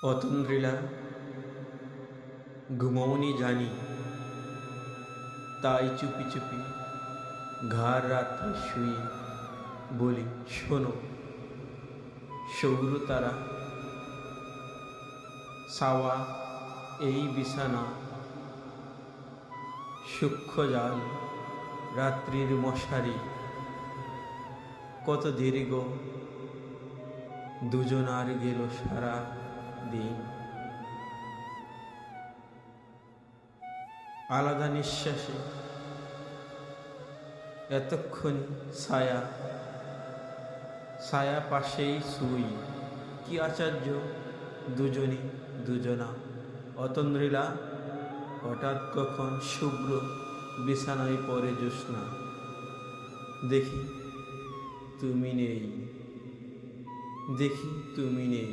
অতন্দ্রিলা ঘুমোওনি জানি, তাই চুপি চুপি ঘাড় রাত্রে শুয়ে বলি শোনো। সৌর তারা সাওয়া এই বিছানা, সূক্ষ্ম জাল রাত্রির মশারি, কত দীর্ঘ দুজনার গেল সারা দিন। আলাদা নিঃশ্বাসে এতক্ষণ ছায়া ছায়া পাশেই শুই, কি আশ্চর্য দুজনই দুজনা। অতন্দ্রিলা হঠাৎ কখন শুভ্র বিছানায় পড়ে জ্যোৎস্না, দেখি তুমি নেই, দেখি তুমি নেই।